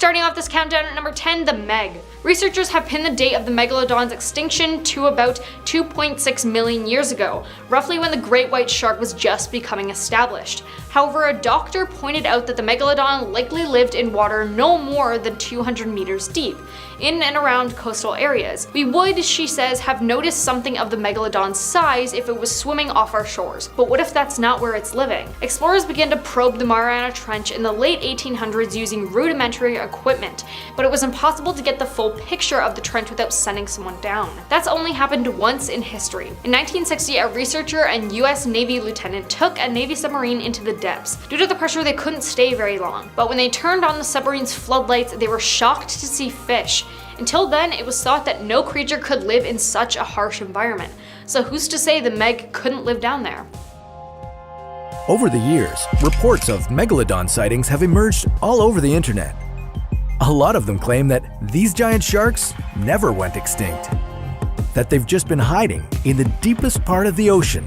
Starting off this countdown at number 10, the Meg. Researchers have pinned the date of the megalodon's extinction to about 2.6 million years ago, roughly when the great white shark was just becoming established. However, a doctor pointed out that the megalodon likely lived in water no more than 200 meters deep, in and around coastal areas. We would, she says, have noticed something of the megalodon's size if it was swimming off our shores, but what if that's not where it's living? Explorers began to probe the Mariana Trench in the late 1800s using rudimentary equipment, but it was impossible to get the full picture of the trench without sending someone down. That's only happened once in history. In 1960, a researcher and US Navy lieutenant took a Navy submarine into the depths. Due to the pressure, they couldn't stay very long, but when they turned on the submarine's floodlights, they were shocked to see fish. Until then, it was thought that no creature could live in such a harsh environment. So who's to say the Meg couldn't live down there? Over the years, reports of megalodon sightings have emerged all over the internet. A lot of them claim that these giant sharks never went extinct, that they've just been hiding in the deepest part of the ocean,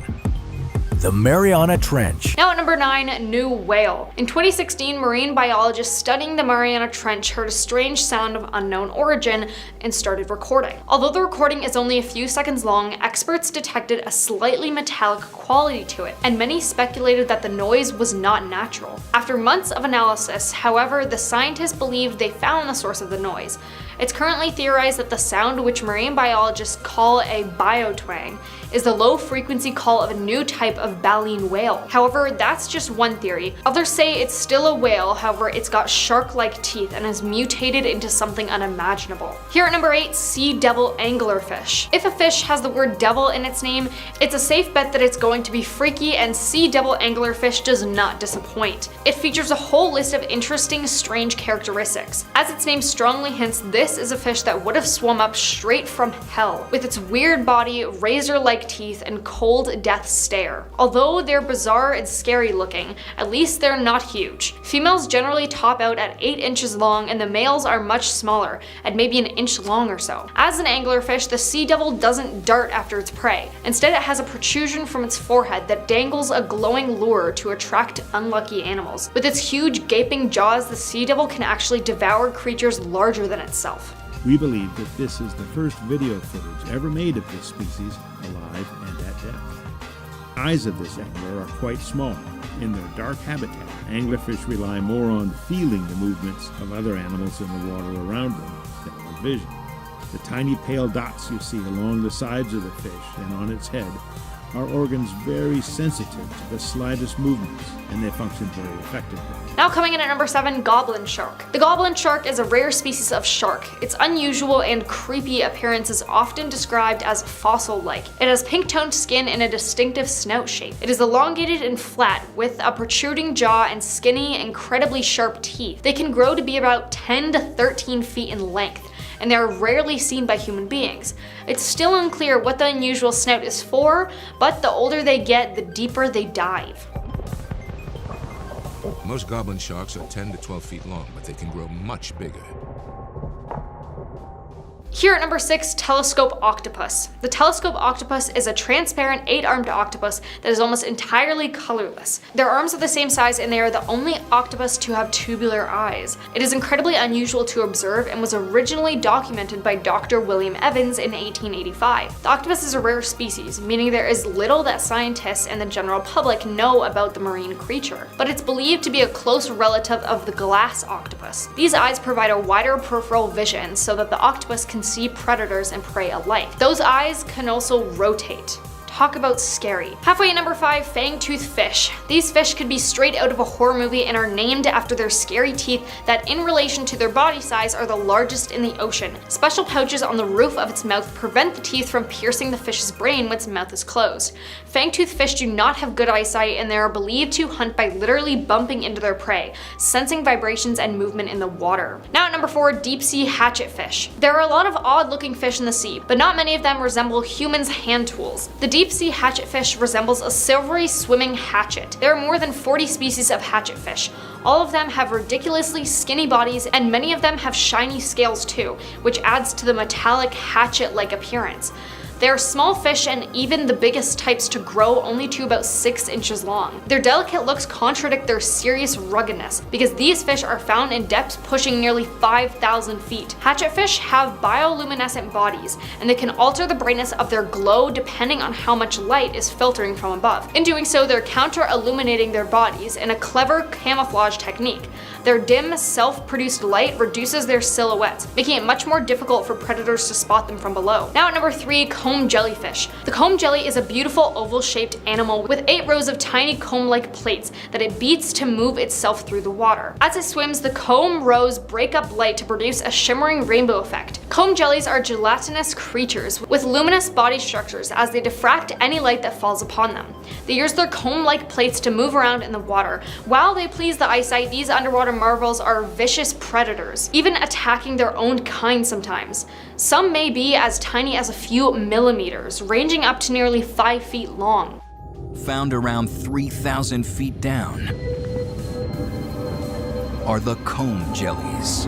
the Mariana Trench. Now at number 9, new whale. In 2016, marine biologists studying the Mariana Trench heard a strange sound of unknown origin and started recording. Although the recording is only a few seconds long, experts detected a slightly metallic quality to it, and many speculated that the noise was not natural. After months of analysis, however, the scientists believed they found the source of the noise. It's currently theorized that the sound, which marine biologists call a biotwang, is the low-frequency call of a new type of baleen whale. However, that's just one theory. Others say it's still a whale, however, it's got shark-like teeth and has mutated into something unimaginable. Here at number 8, sea devil anglerfish. If a fish has the word devil in its name, it's a safe bet that it's going to be freaky, and sea devil anglerfish does not disappoint. It features a whole list of interesting, strange characteristics. As its name strongly hints, this is a fish that would have swum up straight from hell, with its weird body, razor-like teeth, and cold death stare. Although they're bizarre and scary looking, at least they're not huge. Females generally top out at 8 inches long, and the males are much smaller, at maybe an inch long or so. As an anglerfish, the sea devil doesn't dart after its prey. Instead, it has a protrusion from its forehead that dangles a glowing lure to attract unlucky animals. With its huge gaping jaws, the sea devil can actually devour creatures larger than itself. We believe that this is the first video footage ever made of this species alive and at depth. Eyes of this angler are quite small. In their dark habitat, anglerfish rely more on feeling the movements of other animals in the water around them than on vision. The tiny pale dots you see along the sides of the fish and on its head are organs very sensitive to the slightest movements, and they function very effectively. Now coming in at number 7, goblin shark. The goblin shark is a rare species of shark. Its unusual and creepy appearance is often described as fossil-like. It has pink-toned skin and a distinctive snout shape. It is elongated and flat, with a protruding jaw and skinny, incredibly sharp teeth. They can grow to be about 10 to 13 feet in length, and they are rarely seen by human beings. It's still unclear what the unusual snout is for, but the older they get, the deeper they dive. Most goblin sharks are 10 to 12 feet long, but they can grow much bigger. Here at number 6, telescope octopus. The telescope octopus is a transparent 8-armed octopus that is almost entirely colorless. Their arms are the same size, and they are the only octopus to have tubular eyes. It is incredibly unusual to observe and was originally documented by Dr. William Evans in 1885. The octopus is a rare species, meaning there is little that scientists and the general public know about the marine creature, but it's believed to be a close relative of the glass octopus. These eyes provide a wider peripheral vision so that the octopus can see predators and prey alike. Those eyes can also rotate. Talk about scary. Halfway at number 5, fang-toothed fish. These fish could be straight out of a horror movie and are named after their scary teeth that, in relation to their body size, are the largest in the ocean. Special pouches on the roof of its mouth prevent the teeth from piercing the fish's brain when its mouth is closed. Fang-toothed fish do not have good eyesight, and they are believed to hunt by literally bumping into their prey, sensing vibrations and movement in the water. Now at number 4, deep-sea hatchetfish. There are a lot of odd-looking fish in the sea, but not many of them resemble humans' hand tools. The deep-sea hatchetfish resembles a silvery swimming hatchet. There are more than 40 species of hatchetfish. All of them have ridiculously skinny bodies, and many of them have shiny scales too, which adds to the metallic hatchet-like appearance. They are small fish and even the biggest types to grow only to about 6 inches long. Their delicate looks contradict their serious ruggedness because these fish are found in depths pushing nearly 5,000 feet. Hatchetfish have bioluminescent bodies, and they can alter the brightness of their glow depending on how much light is filtering from above. In doing so, they're counter-illuminating their bodies in a clever camouflage technique. Their dim, self-produced light reduces their silhouettes, making it much more difficult for predators to spot them from below. Now at number 3, comb jellyfish. The comb jelly is a beautiful oval-shaped animal with 8 rows of tiny comb-like plates that it beats to move itself through the water. As it swims, the comb rows break up light to produce a shimmering rainbow effect. Comb jellies are gelatinous creatures with luminous body structures as they diffract any light that falls upon them. They use their comb-like plates to move around in the water. While they please the eyesight, these underwater marvels are vicious predators, even attacking their own kind sometimes. Some may be as tiny as a few millimeters, ranging up to nearly 5 feet long. Found around 3,000 feet down are the comb jellies.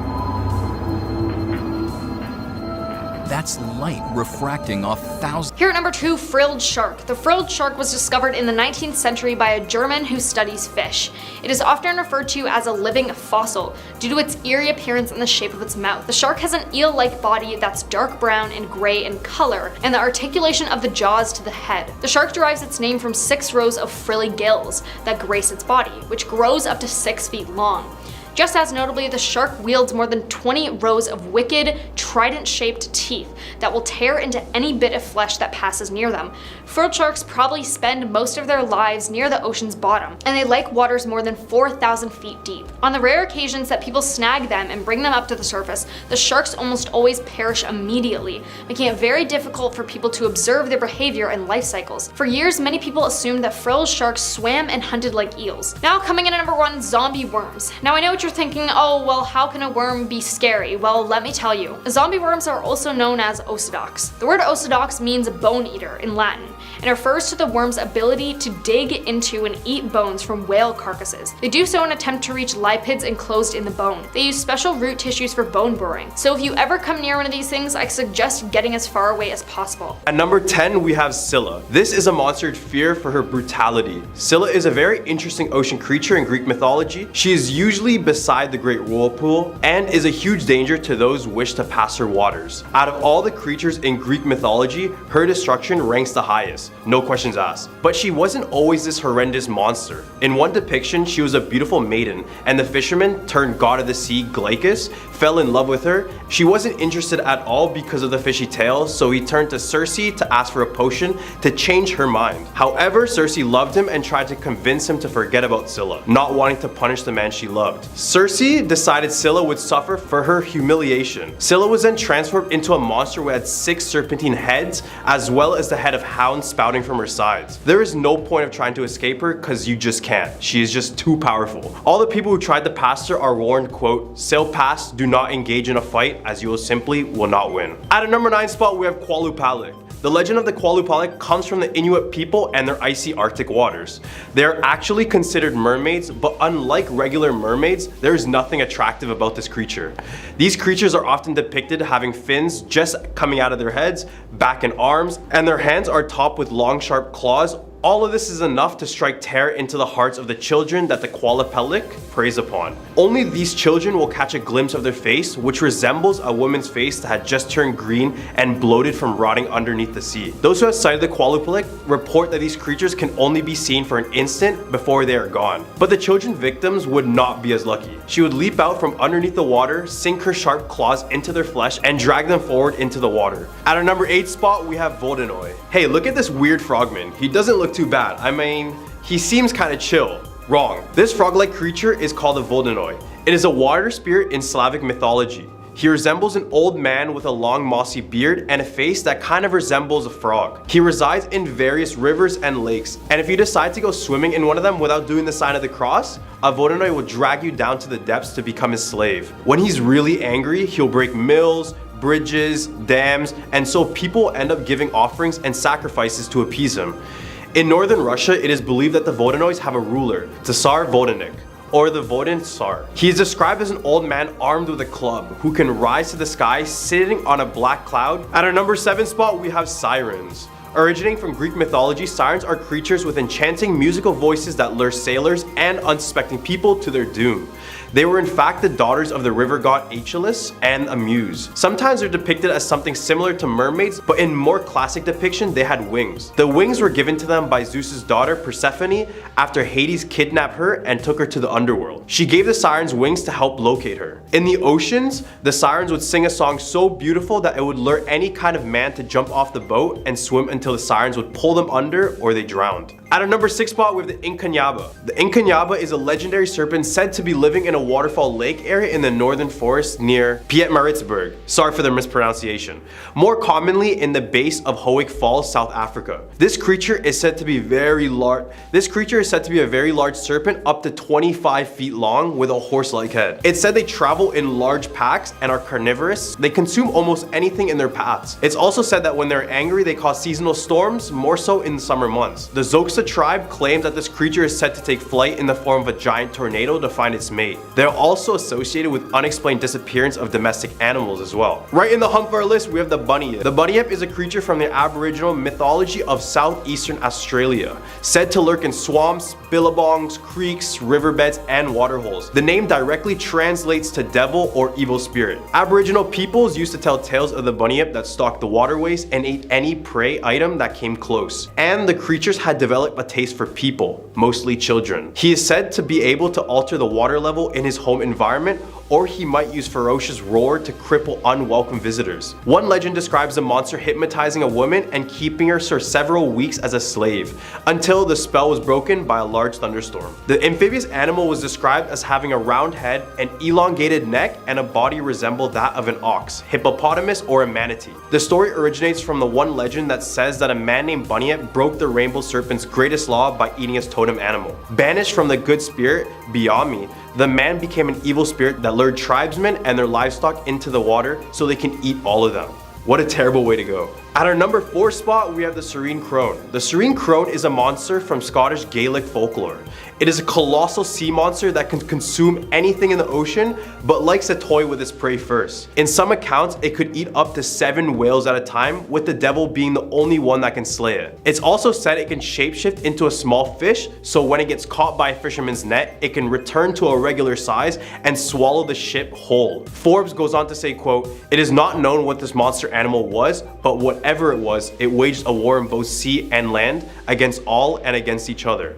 That's light refracting off thousands. Here at number 2, frilled shark. The frilled shark was discovered in the 19th century by a German who studies fish. It is often referred to as a living fossil due to its eerie appearance and the shape of its mouth. The shark has an eel-like body that's dark brown and gray in color, and the articulation of the jaws to the head. The shark derives its name from 6 rows of frilly gills that grace its body, which grows up to 6 feet long. Just as notably, the shark wields more than 20 rows of wicked, trident-shaped teeth that will tear into any bit of flesh that passes near them. Frilled sharks probably spend most of their lives near the ocean's bottom, and they like waters more than 4,000 feet deep. On the rare occasions that people snag them and bring them up to the surface, the sharks almost always perish immediately, making it very difficult for people to observe their behavior and life cycles. For years, many people assumed that frilled sharks swam and hunted like eels. Now coming in at number 1, zombie worms. Now I know what you're thinking, oh well, how can a worm be scary? Well, let me tell you. Zombie worms are also known as ocedox. The word ocedox means bone eater in Latin and refers to the worm's ability to dig into and eat bones from whale carcasses. They do so in an attempt to reach lipids enclosed in the bone. They use special root tissues for bone burrowing. So if you ever come near one of these things, I suggest getting as far away as possible. At number 10, we have Cilla. This is a monster feared for her brutality. Cilla is a very interesting ocean creature in Greek mythology. She is usually beside the Great Whirlpool and is a huge danger to those who wish to pass her waters. Out of all the creatures in Greek mythology, her destruction ranks the highest, no questions asked. But she wasn't always this horrendous monster. In one depiction, she was a beautiful maiden, and the fisherman turned god of the sea, Glaucus, fell in love with her. She wasn't interested at all because of the fishy tail, so he turned to Circe to ask for a potion to change her mind. However, Circe loved him and tried to convince him to forget about Cilla, not wanting to punish the man she loved. Circe decided Cilla would suffer for her humiliation. Cilla was then transformed into a monster who had 6 serpentine heads, as well as the head of hounds spouting from her sides. There is no point of trying to escape her because you just can't. She is just too powerful. All the people who tried to pass her are warned, quote, "Sail past, do not engage in a fight as you will not win." At a number 9 spot, we have Qualupalik. The legend of the Qualupalik comes from the Inuit people and their icy Arctic waters. They are actually considered mermaids, but unlike regular mermaids, there is nothing attractive about this creature. These creatures are often depicted having fins just coming out of their heads, back and arms, and their hands are topped with long sharp claws. All of this is enough to strike terror into the hearts of the children that the Qualupalik preys upon. Only these children will catch a glimpse of their face, which resembles a woman's face that had just turned green and bloated from rotting underneath the sea. Those who have sighted the Qualupalik report that these creatures can only be seen for an instant before they are gone. But the children victims would not be as lucky. She would leap out from underneath the water, sink her sharp claws into their flesh, and drag them forward into the water. At our number 8 spot, we have Vodenoi. Hey, look at this weird frogman. He doesn't look too bad. I mean, he seems kind of chill. Wrong. This frog-like creature is called a Vodenoi. It is a water spirit in Slavic mythology. He resembles an old man with a long mossy beard and a face that kind of resembles a frog. He resides in various rivers and lakes, and if you decide to go swimming in one of them without doing the sign of the cross, a Vodenoi will drag you down to the depths to become his slave. When he's really angry, he'll break mills, bridges, dams, and so people end up giving offerings and sacrifices to appease him. In northern Russia, it is believed that the Vodenois have a ruler, Tsar Vodenik. or the Vodin Tsar. He is described as an old man armed with a club who can rise to the sky sitting on a black cloud. At our number 7 spot, we have sirens. Originating from Greek mythology, sirens are creatures with enchanting musical voices that lure sailors and unsuspecting people to their doom. They were in fact the daughters of the river god Aeschylus and a muse. Sometimes they're depicted as something similar to mermaids, but in more classic depiction, they had wings. The wings were given to them by Zeus's daughter Persephone after Hades kidnapped her and took her to the underworld. She gave the sirens wings to help locate her. In the oceans, the sirens would sing a song so beautiful that it would lure any kind of man to jump off the boat and swim until the sirens would pull them under or they drowned. At our number 6 spot, we have the Incanyaba. The Incanyaba is a legendary serpent said to be living in a waterfall lake area in the northern forest near Pietermaritzburg. Sorry for the mispronunciation. More commonly in the base of Howick Falls, South Africa. This creature is said to be very large. This creature is said to be a very large serpent up to 25 feet long with a horse-like head. It's said they travel in large packs and are carnivorous. They consume almost anything in their paths. It's also said that when they're angry, they cause seasonal storms, more so in the summer months. The Xhosa tribe claims that this creature is said to take flight in the form of a giant tornado to find its mate. They're also associated with unexplained disappearance of domestic animals as well. Right in the hump of our list, we have the bunyip. The bunyip is a creature from the Aboriginal mythology of southeastern Australia, said to lurk in swamps, billabongs, creeks, riverbeds, and waterholes. The name directly translates to devil or evil spirit. Aboriginal peoples used to tell tales of the bunyip that stalked the waterways and ate any prey item that came close. And the creatures had developed a taste for people, mostly children. He is said to be able to alter the water level in his home environment, or he might use ferocious roar to cripple unwelcome visitors. One legend describes the monster hypnotizing a woman and keeping her for several weeks as a slave, until the spell was broken by a large thunderstorm. The amphibious animal was described as having a round head, an elongated neck, and a body resembled that of an ox, hippopotamus, or a manatee. The story originates from the one legend that says that a man named Bunyip broke the rainbow serpent's greatest law by eating his totem animal. Banished from the good spirit, Biami, the man became an evil spirit that lured tribesmen and their livestock into the water so they can eat all of them. What a terrible way to go. At our number 4 spot, we have the Serene Crone. The Serene Crone is a monster from Scottish Gaelic folklore. It is a colossal sea monster that can consume anything in the ocean, but likes to toy with its prey first. In some accounts, it could eat up to 7 whales at a time, with the devil being the only one that can slay it. It's also said it can shapeshift into a small fish, so when it gets caught by a fisherman's net, it can return to a regular size and swallow the ship whole. Forbes goes on to say, quote, "It is not known what this monster animal was, but whatever it was, it waged a war in both sea and land against all and against each other."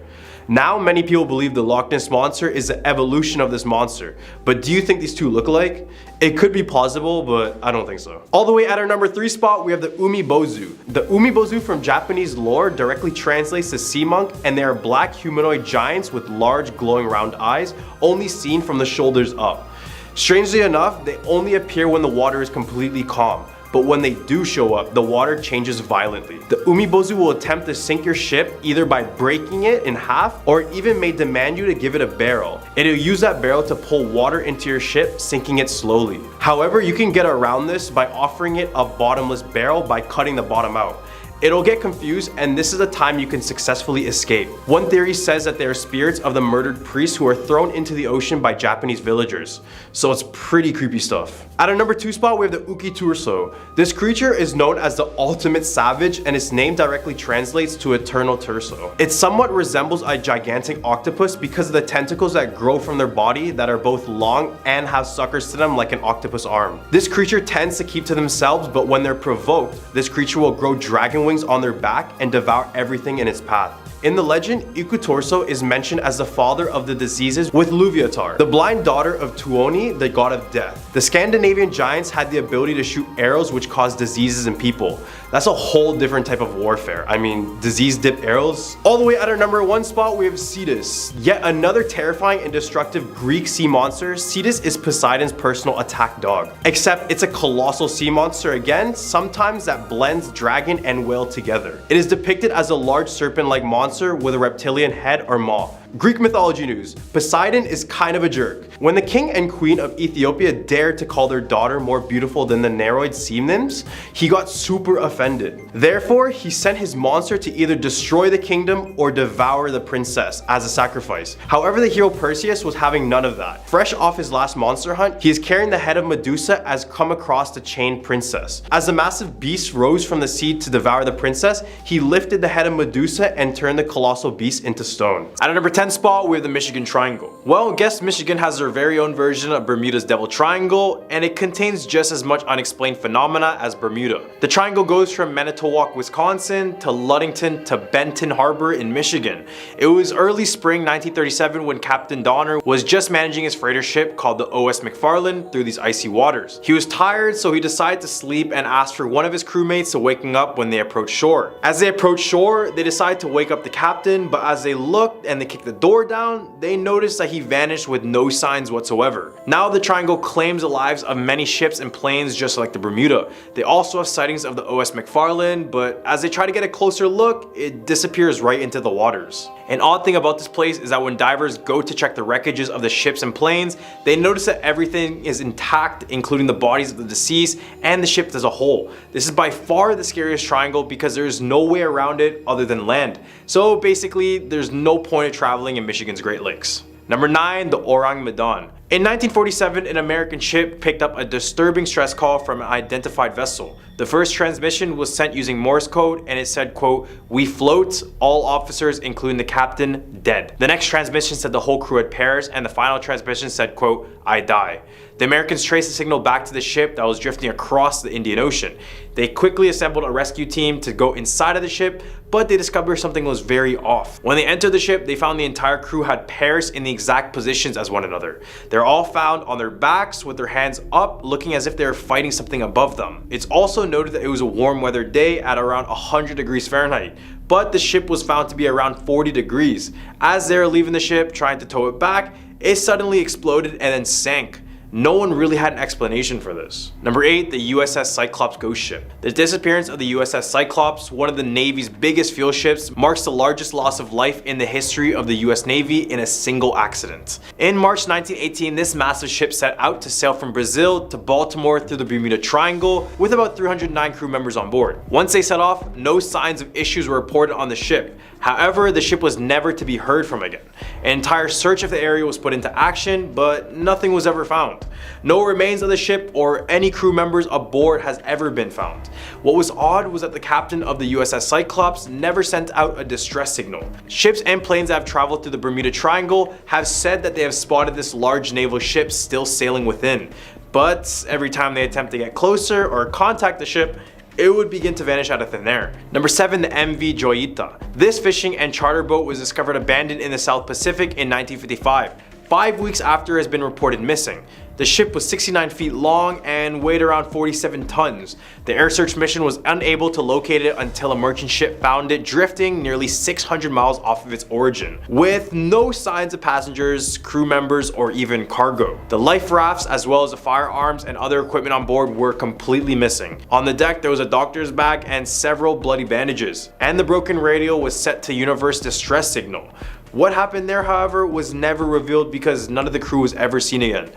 Now many people believe the Loch Ness Monster is the evolution of this monster, but do you think these two look alike? It could be plausible, but I don't think so. All the way at our number 3 spot, we have the Umibozu. The Umibozu from Japanese lore directly translates to sea monk, and they are black humanoid giants with large glowing round eyes, only seen from the shoulders up. Strangely enough, they only appear when the water is completely calm. But when they do show up, the water changes violently. The Umibozu will attempt to sink your ship either by breaking it in half, or it even may demand you to give it a barrel. It'll use that barrel to pull water into your ship, sinking it slowly. However, you can get around this by offering it a bottomless barrel by cutting the bottom out. It'll get confused, and this is a time you can successfully escape. One theory says that they are spirits of the murdered priests who are thrown into the ocean by Japanese villagers. So it's pretty creepy stuff. At our number 2 spot, we have the Ukiturso. This creature is known as the ultimate savage, and its name directly translates to eternal torso. It somewhat resembles a gigantic octopus because of the tentacles that grow from their body that are both long and have suckers to them like an octopus arm. This creature tends to keep to themselves, but when they're provoked, this creature will grow dragon wings on their back and devour everything in its path. In the legend, Ikutorso is mentioned as the father of the diseases with Luviatar, the blind daughter of Tuoni, the god of death. The Scandinavian giants had the ability to shoot arrows which caused diseases in people. That's a whole different type of warfare. I mean, disease-dipped arrows. All the way at our number 1 spot, we have Cetus. Yet another terrifying and destructive Greek sea monster. Cetus is Poseidon's personal attack dog. Except it's a colossal sea monster again, sometimes that blends dragon and whale together. It is depicted as a large serpent-like monster with a reptilian head or maw. Greek mythology news. Poseidon is kind of a jerk. When the king and queen of Ethiopia dared to call their daughter more beautiful than the Nereid sea nymphs, he got super offended. Therefore, he sent his monster to either destroy the kingdom or devour the princess as a sacrifice. However, the hero Perseus was having none of that. Fresh off his last monster hunt, he is carrying the head of Medusa as come across the chained princess. As the massive beast rose from the sea to devour the princess, he lifted the head of Medusa and turned the colossal beast into stone. At a number 10 spot, we have the Michigan Triangle. Well, guess Michigan has their very own version of Bermuda's Devil Triangle, and it contains just as much unexplained phenomena as Bermuda. The triangle goes from Manitowoc, Wisconsin to Ludington to Benton Harbor in Michigan. It was early spring 1937 when Captain Donner was just managing his freighter ship called the O.S. McFarland through these icy waters. He was tired, so he decided to sleep and asked for one of his crewmates to wake him up when they approached shore. As they approached shore, they decided to wake up the captain, but as they looked and they kicked the door down, they noticed that he vanished with no signs whatsoever. Now the triangle claims the lives of many ships and planes just like the Bermuda. They also have sightings of the O.S. McFarland, but as they try to get a closer look, it disappears right into the waters. An odd thing about this place is that when divers go to check the wreckages of the ships and planes, they notice that everything is intact, including the bodies of the deceased and the ship as a whole. This is by far the scariest triangle because there is no way around it other than land. So basically, there's no point of traveling in Michigan's Great Lakes. Number 9, the Orang Medan. In 1947, an American ship picked up a disturbing stress call from an identified vessel. The first transmission was sent using Morse code and it said, quote, "We float, all officers including the captain dead." The next transmission said the whole crew had perished and the final transmission said, quote, "I die." The Americans traced the signal back to the ship that was drifting across the Indian Ocean. They quickly assembled a rescue team to go inside of the ship, but they discovered something was very off. When they entered the ship, they found the entire crew had perished in the exact positions as one another. They're all found on their backs with their hands up, looking as if they were fighting something above them. It's also noted that it was a warm weather day at around 100 degrees Fahrenheit, but the ship was found to be around 40 degrees. As they were leaving the ship, trying to tow it back, it suddenly exploded and then sank. No one really had an explanation for this. Number 8, the USS Cyclops ghost ship. The disappearance of the USS Cyclops, one of the Navy's biggest fuel ships, marks the largest loss of life in the history of the US Navy in a single accident. In March 1918, this massive ship set out to sail from Brazil to Baltimore through the Bermuda Triangle with about 309 crew members on board. Once they set off, no signs of issues were reported on the ship. However, the ship was never to be heard from again. An entire search of the area was put into action, but nothing was ever found. No remains of the ship or any crew members aboard has ever been found. What was odd was that the captain of the USS Cyclops never sent out a distress signal. Ships and planes that have traveled through the Bermuda Triangle have said that they have spotted this large naval ship still sailing within, but every time they attempt to get closer or contact the ship, it would begin to vanish out of thin air. Number 7, the MV Joyita. This fishing and charter boat was discovered abandoned in the South Pacific in 1955. 5 weeks after it has been reported missing. The ship was 69 feet long and weighed around 47 tons. The air search mission was unable to locate it until a merchant ship found it drifting nearly 600 miles off of its origin, with no signs of passengers, crew members, or even cargo. The life rafts, as well as the firearms and other equipment on board, were completely missing. On the deck, there was a doctor's bag and several bloody bandages, and the broken radio was set to universe distress signal. What happened there, however, was never revealed because none of the crew was ever seen again.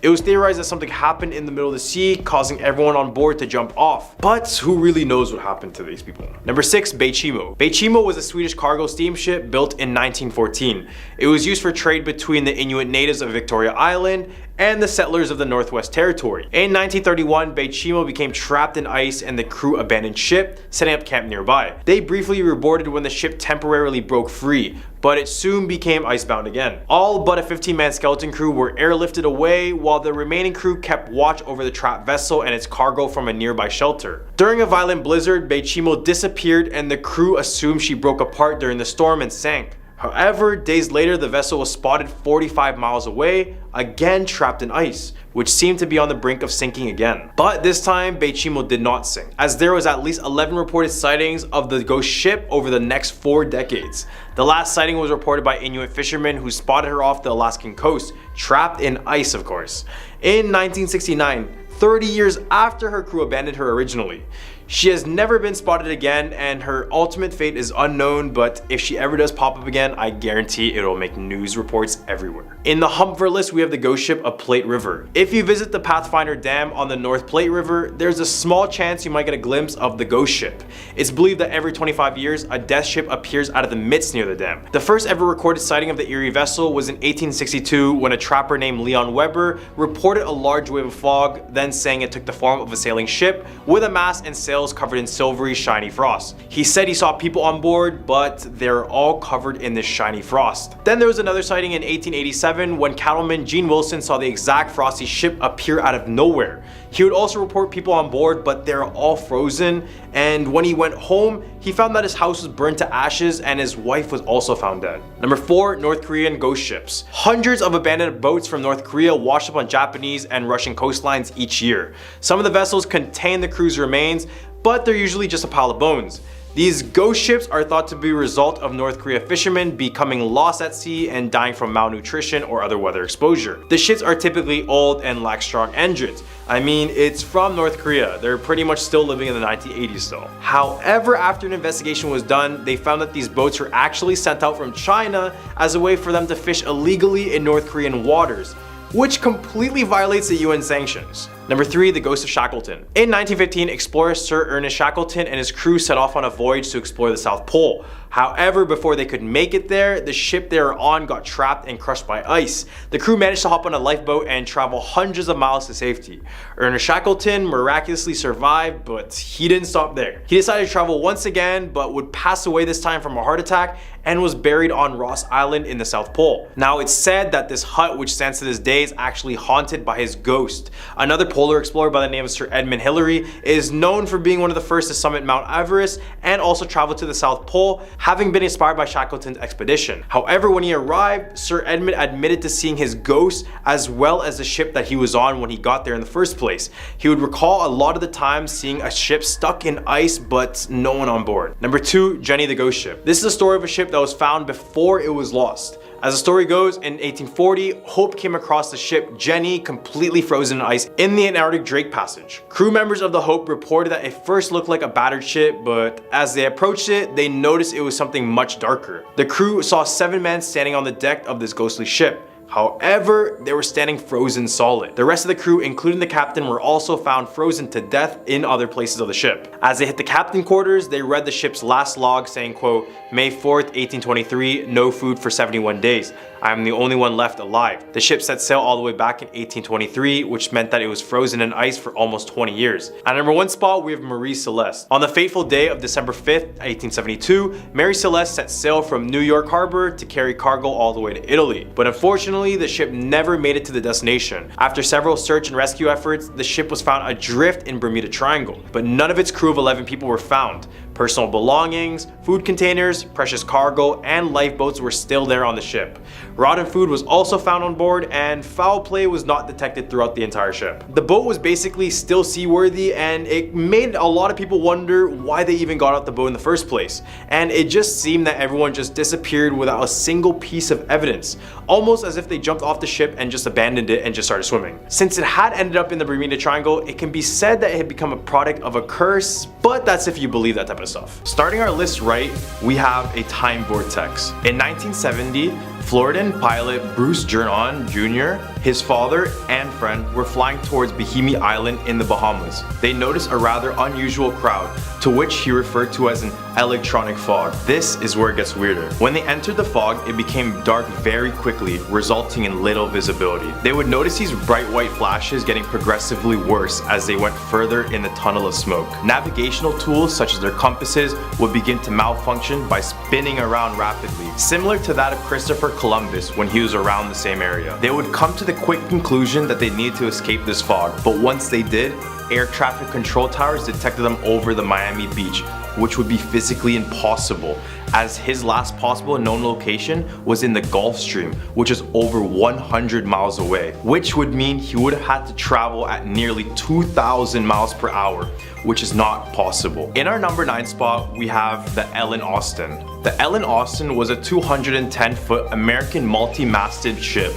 It was theorized that something happened in the middle of the sea, causing everyone on board to jump off. But who really knows what happened to these people? Number 6, Beichimo. Beichimo was a Swedish cargo steamship built in 1914. It was used for trade between the Inuit natives of Victoria Island and the settlers of the Northwest Territory. In 1931, Beichimo became trapped in ice and the crew abandoned ship, setting up camp nearby. They briefly reboarded when the ship temporarily broke free, but it soon became icebound again. All but a 15-man skeleton crew were airlifted away, while the remaining crew kept watch over the trapped vessel and its cargo from a nearby shelter. During a violent blizzard, Beichimo disappeared and the crew assumed she broke apart during the storm and sank. However, days later, the vessel was spotted 45 miles away, again trapped in ice, which seemed to be on the brink of sinking again. But this time, Beichimo did not sink, as there was at least 11 reported sightings of the ghost ship over the next 4 decades. The last sighting was reported by Inuit fishermen who spotted her off the Alaskan coast, trapped in ice of course. In 1969, 30 years after her crew abandoned her originally. She has never been spotted again, and her ultimate fate is unknown, but if she ever does pop up again, I guarantee it'll make news reports everywhere. In the hump for list, we have the ghost ship of Plate River. If you visit the Pathfinder Dam on the North Plate River, there's a small chance you might get a glimpse of the ghost ship. It's believed that every 25 years, a death ship appears out of the midst near the dam. The first ever recorded sighting of the eerie vessel was in 1862 when a trapper named Leon Weber reported a large wave of fog, then saying it took the form of a sailing ship with a mast and sails covered in silvery shiny frost. He said he saw people on board, but they're all covered in this shiny frost. Then there was another sighting in 1887 when cattleman Gene Wilson saw the exact frosty ship appear out of nowhere. He would also report people on board, but they're all frozen, and when he went home, he found that his house was burned to ashes and his wife was also found dead. Number 4, North Korean ghost ships. Hundreds of abandoned boats from North Korea wash up on Japanese and Russian coastlines each year. Some of the vessels contain the crew's remains, but they're usually just a pile of bones. These ghost ships are thought to be a result of North Korea fishermen becoming lost at sea and dying from malnutrition or other weather exposure. The ships are typically old and lack strong engines. I mean, it's from North Korea. They're pretty much still living in the 1980s though. However, after an investigation was done, they found that these boats were actually sent out from China as a way for them to fish illegally in North Korean waters, which completely violates the UN sanctions. Number 3, the Ghost of Shackleton. In 1915, explorer Sir Ernest Shackleton and his crew set off on a voyage to explore the South Pole. However, before they could make it there, the ship they were on got trapped and crushed by ice. The crew managed to hop on a lifeboat and travel hundreds of miles to safety. Ernest Shackleton miraculously survived, but he didn't stop there. He decided to travel once again, but would pass away this time from a heart attack and was buried on Ross Island in the South Pole. Now it's said that this hut, which stands to this day, is actually haunted by his ghost. Another polar explorer by the name of Sir Edmund Hillary is known for being one of the first to summit Mount Everest and also travel to the South Pole, having been inspired by Shackleton's expedition. However, when he arrived, Sir Edmund admitted to seeing his ghost as well as the ship that he was on when he got there in the first place. He would recall a lot of the time seeing a ship stuck in ice but no one on board. Number 2, Jenny the Ghost Ship. This is a story of a ship that was found before it was lost. As the story goes, in 1840, Hope came across the ship Jenny completely frozen in ice in the Antarctic Drake Passage. Crew members of the Hope reported that it first looked like a battered ship, but as they approached it, they noticed it was something much darker. The crew saw 7 men standing on the deck of this ghostly ship. However, they were standing frozen solid. The rest of the crew, including the captain, were also found frozen to death in other places of the ship. As they hit the captain quarters, they read the ship's last log saying, quote, May 4th, 1823, no food for 71 days. I am the only one left alive. The ship set sail all the way back in 1823, which meant that it was frozen in ice for almost 20 years. At number 1 spot, we have Marie Celeste. On the fateful day of December 5th, 1872, Mary Celeste set sail from New York Harbor to carry cargo all the way to Italy. But unfortunately, the ship never made it to the destination. After several search and rescue efforts, the ship was found adrift in Bermuda Triangle, but none of its crew of 11 people were found. Personal belongings, food containers, precious cargo, and lifeboats were still there on the ship. Rotten food was also found on board, and foul play was not detected throughout the entire ship. The boat was basically still seaworthy, and it made a lot of people wonder why they even got out the boat in the first place. And it just seemed that everyone just disappeared without a single piece of evidence, almost as if they jumped off the ship and just abandoned it and just started swimming. Since it had ended up in the Bermuda Triangle, it can be said that it had become a product of a curse, but that's if you believe that type of stuff. Starting our list right, we have a time vortex. In 1970, Floridan pilot Bruce Jernon Jr., his father and friend were flying towards Bahimi Island in the Bahamas. They noticed a rather unusual crowd, to which he referred to as an electronic fog. This is where it gets weirder. When they entered the fog, it became dark very quickly, resulting in little visibility. They would notice these bright white flashes getting progressively worse as they went further in the tunnel of smoke. Navigational tools such as their compasses would begin to malfunction by spinning around rapidly, similar to that of Christopher Columbus when he was around the same area. They would come to the quick conclusion that they needed to escape this fog, but once they did, air traffic control towers detected them over the Miami beach, which would be physically impossible, as his last possible known location was in the Gulf Stream, which is over 100 miles away, which would mean he would have had to travel at nearly 2,000 miles per hour, which is not possible. In our number 9 spot, we have the Ellen Austin. The Ellen Austin was a 210-foot American multi-masted ship.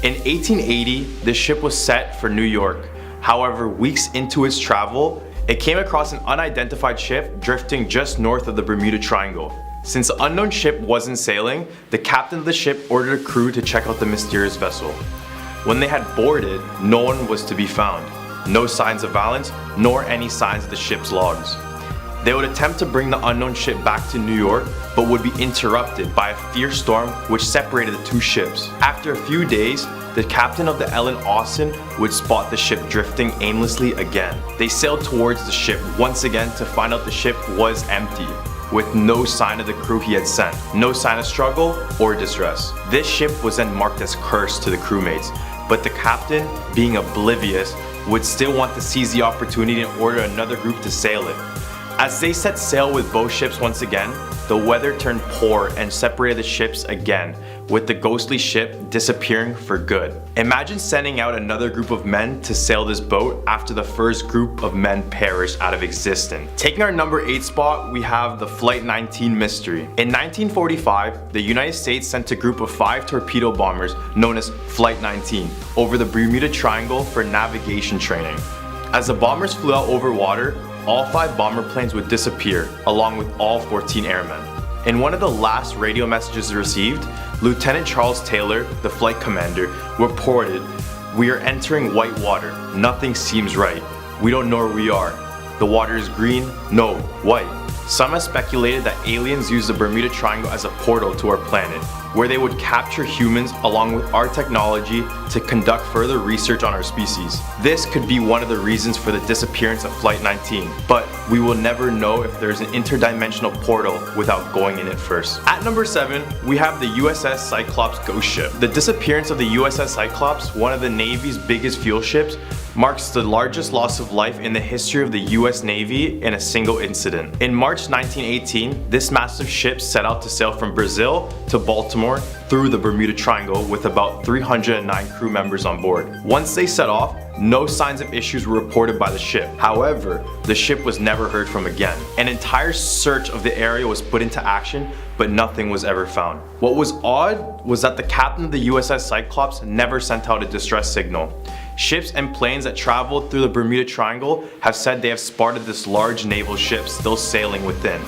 In 1880, the ship was set for New York. However, weeks into its travel, It came across an unidentified ship drifting just north of the Bermuda Triangle. Since the unknown ship wasn't sailing, the captain of the ship ordered a crew to check out the mysterious vessel. When they had boarded, no one was to be found. No signs of violence, nor any signs of the ship's logs. They would attempt to bring the unknown ship back to New York, but would be interrupted by a fierce storm which separated the two ships. After a few days, the captain of the Ellen Austin would spot the ship drifting aimlessly again. They sailed towards the ship once again to find out the ship was empty, with no sign of the crew he had sent, no sign of struggle or distress. This ship was then marked as cursed to the crewmates, but the captain, being oblivious, would still want to seize the opportunity and order another group to sail it. As they set sail with both ships once again, the weather turned poor and separated the ships again, with the ghostly ship disappearing for good. Imagine sending out another group of men to sail this boat after the first group of men perished out of existence. Taking our number 8 spot, we have the Flight 19 mystery. In 1945, the United States sent a group of 5 torpedo bombers known as Flight 19 over the Bermuda Triangle for navigation training. As the bombers flew out over water, all 5 bomber planes would disappear, along with all 14 airmen. In one of the last radio messages received, Lieutenant Charles Taylor, the flight commander, reported, "We are entering white water. Nothing seems right. We don't know where we are. The water is green, no, white." Some have speculated that aliens use the Bermuda Triangle as a portal to our planet, where they would capture humans along with our technology to conduct further research on our species. This could be one of the reasons for the disappearance of Flight 19, but we will never know if there's an interdimensional portal without going in it first. At number 7, we have the USS Cyclops ghost ship. The disappearance of the USS Cyclops, one of the Navy's biggest fuel ships, marks the largest loss of life in the history of the US Navy in a single incident. In March 1918, this massive ship set out to sail from Brazil to Baltimore through the Bermuda Triangle with about 309 crew members on board. Once they set off, no signs of issues were reported by the ship. However, the ship was never heard from again. An entire search of the area was put into action, but nothing was ever found. What was odd was that the captain of the USS Cyclops never sent out a distress signal. Ships and planes that traveled through the Bermuda Triangle have said they have spotted this large naval ship still sailing within.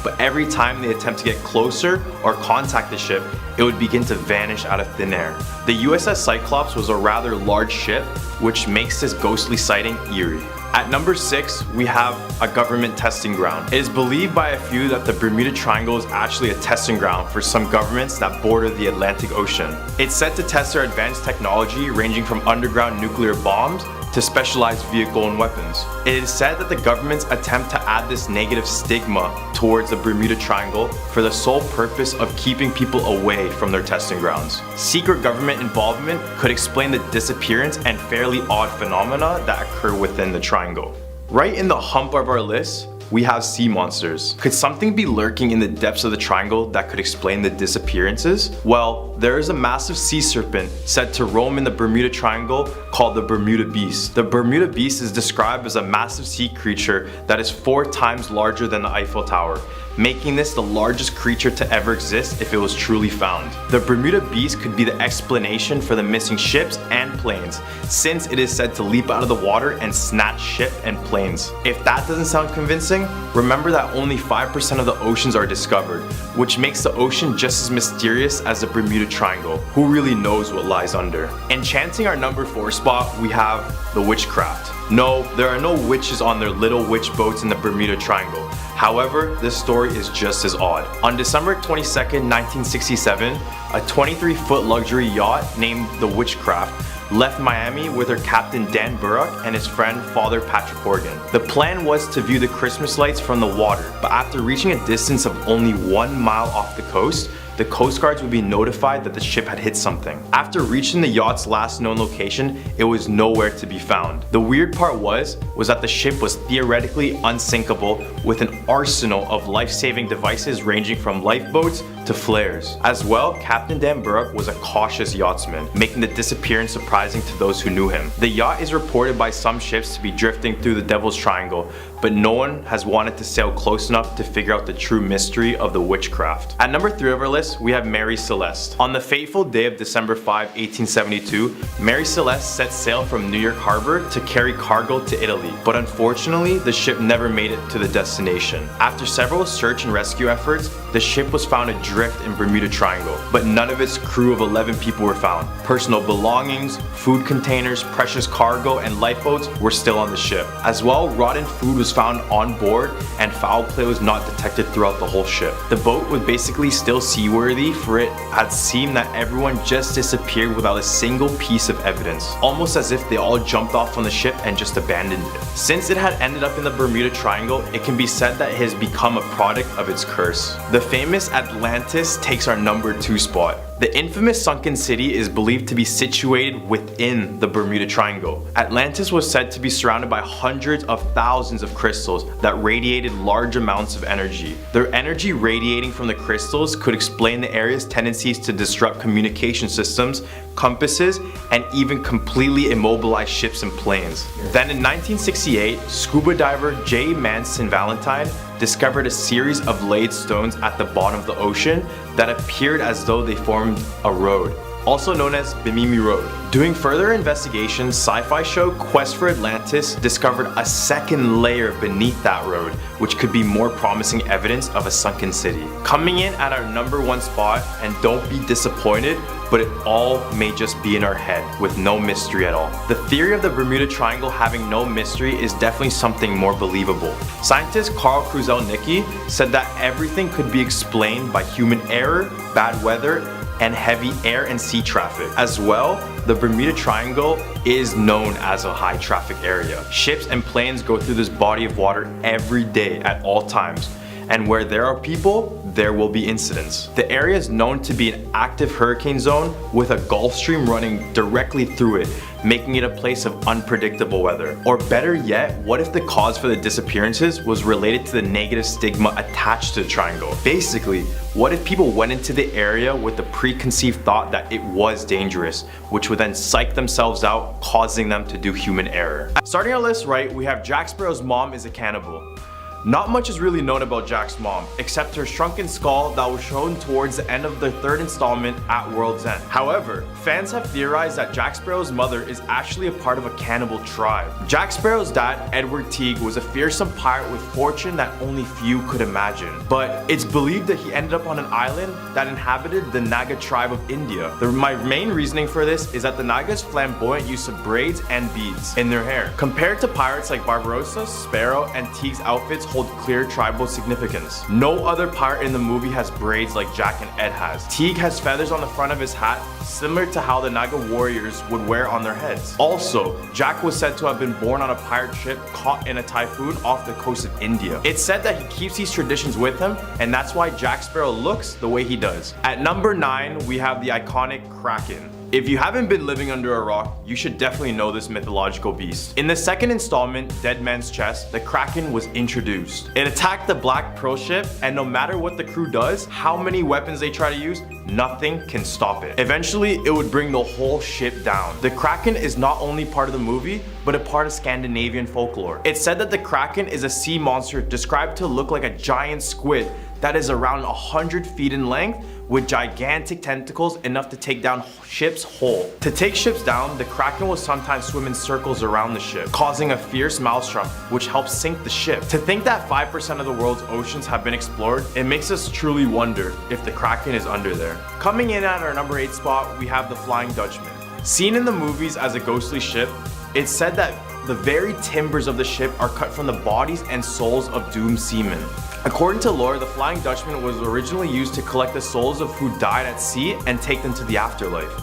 But every time they attempt to get closer or contact the ship, it would begin to vanish out of thin air. The USS Cyclops was a rather large ship, which makes this ghostly sighting eerie. At number 6, we have a government testing ground. It is believed by a few that the Bermuda Triangle is actually a testing ground for some governments that border the Atlantic Ocean. It's set to test their advanced technology ranging from underground nuclear bombs to specialized vehicle and weapons. It is said that the governments attempt to add this negative stigma towards the Bermuda Triangle for the sole purpose of keeping people away from their testing grounds. Secret government involvement could explain the disappearance and fairly odd phenomena that occur within the triangle. Right in the hump of our list, we have sea monsters. Could something be lurking in the depths of the triangle that could explain the disappearances? Well, there is a massive sea serpent said to roam in the Bermuda Triangle called the Bermuda Beast. The Bermuda Beast is described as a massive sea creature that is 4 times larger than the Eiffel Tower, making this the largest creature to ever exist if it was truly found. The Bermuda Beast could be the explanation for the missing ships and planes, since it is said to leap out of the water and snatch ship and planes. If that doesn't sound convincing, remember that only 5% of the oceans are discovered, which makes the ocean just as mysterious as the Bermuda Triangle. Who really knows what lies under? Enchanting our number 4 spot, we have the witchcraft. No, there are no witches on their little witch boats in the Bermuda Triangle. However, this story is just as odd. On December 22nd, 1967, a 23-foot luxury yacht named the Witchcraft left Miami with her captain Dan Burrock and his friend Father Patrick Horgan. The plan was to view the Christmas lights from the water, but after reaching a distance of only 1 mile off the coast, the Coast Guards would be notified that the ship had hit something. After reaching the yacht's last known location, it was nowhere to be found. The weird part was that the ship was theoretically unsinkable with an arsenal of life-saving devices ranging from lifeboats to flares. As well, Captain Dan Burke was a cautious yachtsman, making the disappearance surprising to those who knew him. The yacht is reported by some ships to be drifting through the Devil's Triangle, but no one has wanted to sail close enough to figure out the true mystery of the witchcraft. At number 3 of our list, we have Mary Celeste. On the fateful day of December 5, 1872, Mary Celeste set sail from New York Harbor to carry cargo to Italy, but unfortunately, the ship never made it to the destination. After several search and rescue efforts, the ship was found adrift in Bermuda Triangle, but none of its crew of 11 people were found. Personal belongings, food containers, precious cargo, and lifeboats were still on the ship. As well, rotten food was found on board and foul play was not detected throughout the whole ship. The boat was basically still seaworthy, for it had seemed that everyone just disappeared without a single piece of evidence, almost as if they all jumped off on the ship and just abandoned it. Since it had ended up in the Bermuda Triangle, it can be said that it has become a product of its curse. The famous Atlantis takes our number 2 spot. The infamous sunken city is believed to be situated within the Bermuda Triangle. Atlantis was said to be surrounded by hundreds of thousands of crystals that radiated large amounts of energy. Their energy radiating from the crystals could explain the area's tendencies to disrupt communication systems, compasses, and even completely immobilize ships and planes. Then in 1968, scuba diver J. Manson Valentine discovered a series of laid stones at the bottom of the ocean that appeared as though they formed a road, also known as Bimini Road. Doing further investigations, sci-fi show Quest for Atlantis discovered a second layer beneath that road, which could be more promising evidence of a sunken city. Coming in at our number 1 spot, and don't be disappointed, but it all may just be in our head with no mystery at all. The theory of the Bermuda Triangle having no mystery is definitely something more believable. Scientist Carl Kruszelnicki said that everything could be explained by human error, bad weather, and heavy air and sea traffic. As well, the Bermuda Triangle is known as a high traffic area. Ships and planes go through this body of water every day at all times, and where there are people, there will be incidents. The area is known to be an active hurricane zone with a Gulf Stream running directly through it, making it a place of unpredictable weather. Or better yet, what if the cause for the disappearances was related to the negative stigma attached to the triangle? Basically, what if people went into the area with the preconceived thought that it was dangerous, which would then psych themselves out, causing them to do human error? Starting our list right, we have Jack Sparrow's mom is a cannibal. Not much is really known about Jack's mom, except her shrunken skull that was shown towards the end of the 3rd installment at World's End. However, fans have theorized that Jack Sparrow's mother is actually a part of a cannibal tribe. Jack Sparrow's dad, Edward Teague, was a fearsome pirate with fortune that only few could imagine. But it's believed that he ended up on an island that inhabited the Naga tribe of India. My main reasoning for this is that the Nagas' flamboyant use of braids and beads in their hair. Compared to pirates like Barbarossa, Sparrow, and Teague's outfits hold clear tribal significance. No other pirate in the movie has braids like Jack and Ed has. Teague has feathers on the front of his hat, similar to how the Naga warriors would wear on their heads. Also, Jack was said to have been born on a pirate ship caught in a typhoon off the coast of India. It's said that he keeps these traditions with him, and that's why Jack Sparrow looks the way he does. At number 9, we have the iconic Kraken. If you haven't been living under a rock, you should definitely know this mythological beast. In the 2nd installment, Dead Man's Chest, the Kraken was introduced. It attacked the Black Pearl ship, and no matter what the crew does, how many weapons they try to use, nothing can stop it. Eventually, it would bring the whole ship down. The Kraken is not only part of the movie, but a part of Scandinavian folklore. It's said that the Kraken is a sea monster described to look like a giant squid that is around 100 feet in length, with gigantic tentacles enough to take down ships whole. To take ships down, the Kraken will sometimes swim in circles around the ship, causing a fierce maelstrom, which helps sink the ship. To think that 5% of the world's oceans have been explored, it makes us truly wonder if the Kraken is under there. Coming in at our number 8 spot, we have the Flying Dutchman. Seen in the movies as a ghostly ship, it's said that the very timbers of the ship are cut from the bodies and souls of doomed seamen. According to lore, the Flying Dutchman was originally used to collect the souls of who died at sea and take them to the afterlife.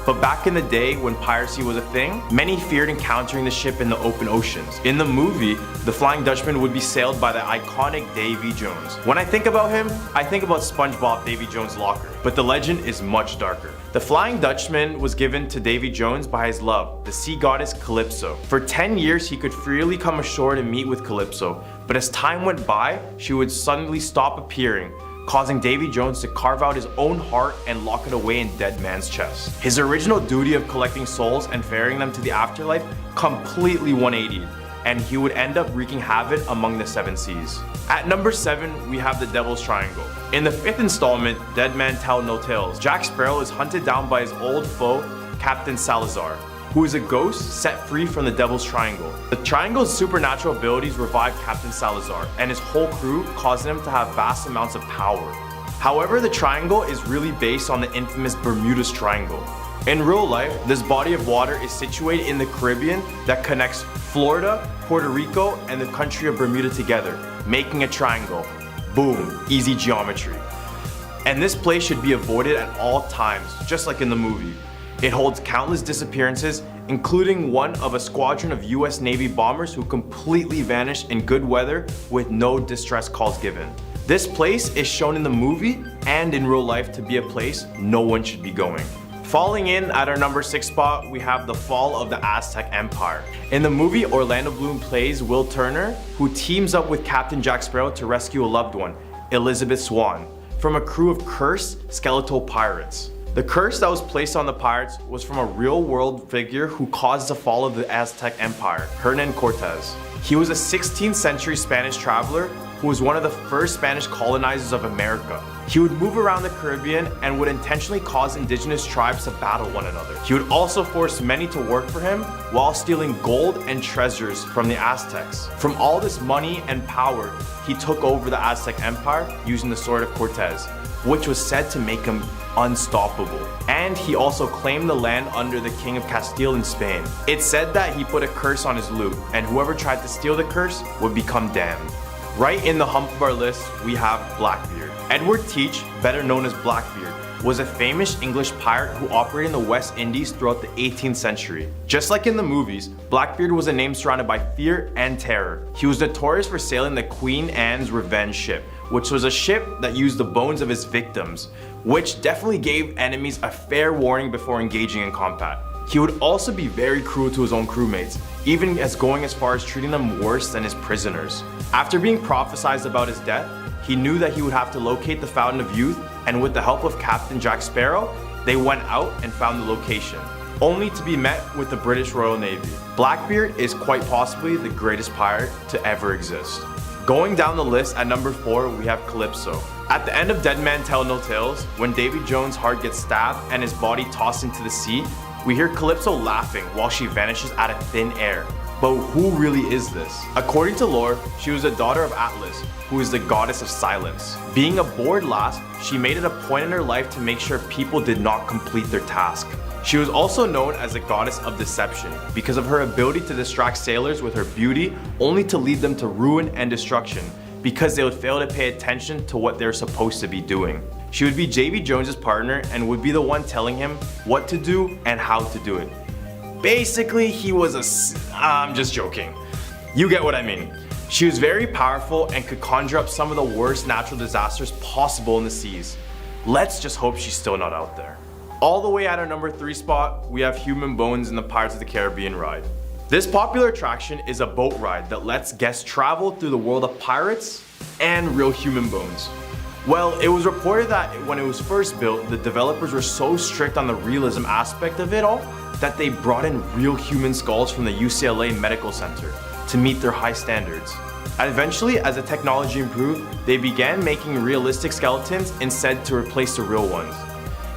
But back in the day when piracy was a thing, many feared encountering the ship in the open oceans. In the movie, the Flying Dutchman would be sailed by the iconic Davy Jones. When I think about him, I think about SpongeBob Davy Jones' locker, but the legend is much darker. The Flying Dutchman was given to Davy Jones by his love, the sea goddess Calypso. For 10 years, he could freely come ashore to meet with Calypso, but as time went by, she would suddenly stop appearing, causing Davy Jones to carve out his own heart and lock it away in Dead Man's chest. His original duty of collecting souls and ferrying them to the afterlife completely 180'd, and he would end up wreaking havoc among the 7 seas. At number 7, we have the Devil's Triangle. In the 5th installment, Dead Man Tell No Tales, Jack Sparrow is hunted down by his old foe, Captain Salazar, who is a ghost set free from the Devil's Triangle. The Triangle's supernatural abilities revive Captain Salazar and his whole crew, causing him to have vast amounts of power. However, the Triangle is really based on the infamous Bermuda's Triangle. In real life, this body of water is situated in the Caribbean that connects Florida, Puerto Rico, and the country of Bermuda together, making a triangle. Boom, easy geometry. And this place should be avoided at all times, just like in the movie. It holds countless disappearances, including one of a squadron of US Navy bombers who completely vanished in good weather with no distress calls given. This place is shown in the movie and in real life to be a place no one should be going. Falling in at our number 6 spot, we have the fall of the Aztec Empire. In the movie, Orlando Bloom plays Will Turner, who teams up with Captain Jack Sparrow to rescue a loved one, Elizabeth Swan, from a crew of cursed skeletal pirates. The curse that was placed on the pirates was from a real-world figure who caused the fall of the Aztec Empire, Hernan Cortez. He was a 16th century Spanish traveler who was one of the first Spanish colonizers of America. He would move around the Caribbean and would intentionally cause indigenous tribes to battle one another. He would also force many to work for him while stealing gold and treasures from the Aztecs. From all this money and power, he took over the Aztec Empire using the sword of Cortez, which was said to make him unstoppable. And he also claimed the land under the King of Castile in Spain. It's said that he put a curse on his loot, and whoever tried to steal the curse would become damned. Right in the hump of our list, we have Blackbeard. Edward Teach, better known as Blackbeard, was a famous English pirate who operated in the West Indies throughout the 18th century. Just like in the movies, Blackbeard was a name surrounded by fear and terror. He was notorious for sailing the Queen Anne's Revenge ship, which was a ship that used the bones of his victims, which definitely gave enemies a fair warning before engaging in combat. He would also be very cruel to his own crewmates, even going as far as treating them worse than his prisoners. After being prophesied about his death, he knew that he would have to locate the Fountain of Youth, and with the help of Captain Jack Sparrow, they went out and found the location, only to be met with the British Royal Navy. Blackbeard is quite possibly the greatest pirate to ever exist. Going down the list at number 4, we have Calypso. At the end of Dead Man Tell No Tales, when Davy Jones' heart gets stabbed and his body tossed into the sea, we hear Calypso laughing while she vanishes out of thin air. But who really is this? According to lore, she was the daughter of Atlas, who is the goddess of silence. Being a bored lass, she made it a point in her life to make sure people did not complete their task. She was also known as the goddess of deception because of her ability to distract sailors with her beauty, only to lead them to ruin and destruction because they would fail to pay attention to what they're supposed to be doing. She would be Davy Jones's partner and would be the one telling him what to do and how to do it. Basically, he was I'm just joking. You get what I mean. She was very powerful and could conjure up some of the worst natural disasters possible in the seas. Let's just hope she's still not out there. All the way at our number 3 spot, we have Human Bones in the Pirates of the Caribbean ride. This popular attraction is a boat ride that lets guests travel through the world of pirates and real human bones. Well, it was reported that when it was first built, the developers were so strict on the realism aspect of it all that they brought in real human skulls from the UCLA Medical Center to meet their high standards. Eventually, as the technology improved, they began making realistic skeletons instead to replace the real ones,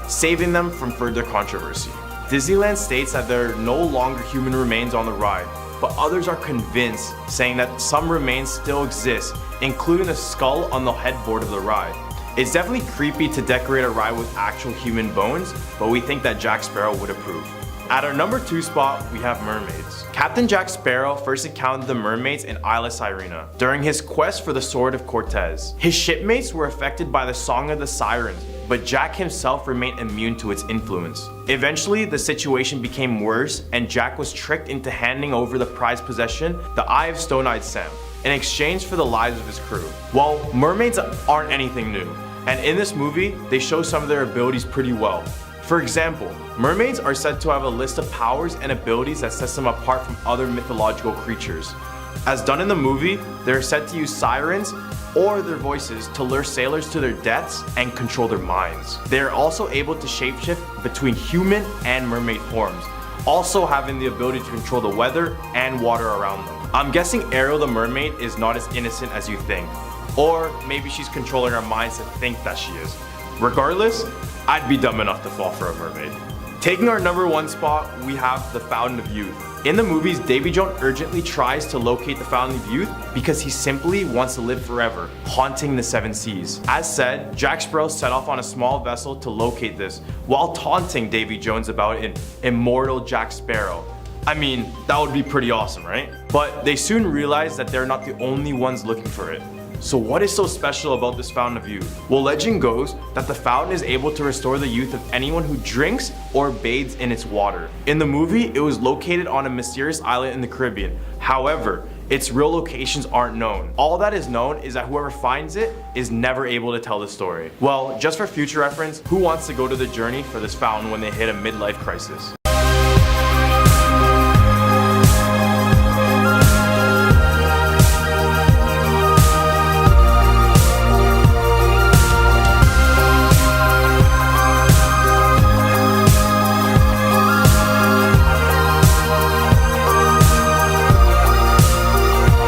saving them from further controversy. Disneyland states that there are no longer human remains on the ride, but others are convinced, saying that some remains still exist, including the skull on the headboard of the ride. It's definitely creepy to decorate a ride with actual human bones, but we think that Jack Sparrow would approve. At our number 2 spot, we have Mermaids. Captain Jack Sparrow first encountered the Mermaids in Isla Sirena during his quest for the Sword of Cortez. His shipmates were affected by the Song of the Sirens, but Jack himself remained immune to its influence. Eventually, the situation became worse, and Jack was tricked into handing over the prized possession, the Eye of Stone-Eyed Sam, in exchange for the lives of his crew. Well, mermaids aren't anything new, and in this movie, they show some of their abilities pretty well. For example, mermaids are said to have a list of powers and abilities that sets them apart from other mythological creatures. As done in the movie, they're said to use sirens or their voices to lure sailors to their deaths and control their minds. They are also able to shapeshift between human and mermaid forms, also having the ability to control the weather and water around them. I'm guessing Ariel the mermaid is not as innocent as you think, or maybe she's controlling our minds to think that she is. Regardless, I'd be dumb enough to fall for a mermaid. Taking our number 1 spot, we have the Fountain of Youth. In the movies, Davy Jones urgently tries to locate the Fountain of Youth because he simply wants to live forever, haunting the 7 seas. As said, Jack Sparrow set off on a small vessel to locate this, while taunting Davy Jones about an immortal Jack Sparrow. I mean, that would be pretty awesome, right? But they soon realize that they're not the only ones looking for it. So what is so special about this Fountain of Youth? Well, legend goes that the fountain is able to restore the youth of anyone who drinks or bathes in its water. In the movie, it was located on a mysterious island in the Caribbean. However, its real locations aren't known. All that is known is that whoever finds it is never able to tell the story. Well, just for future reference, who wants to go to the journey for this fountain when they hit a midlife crisis?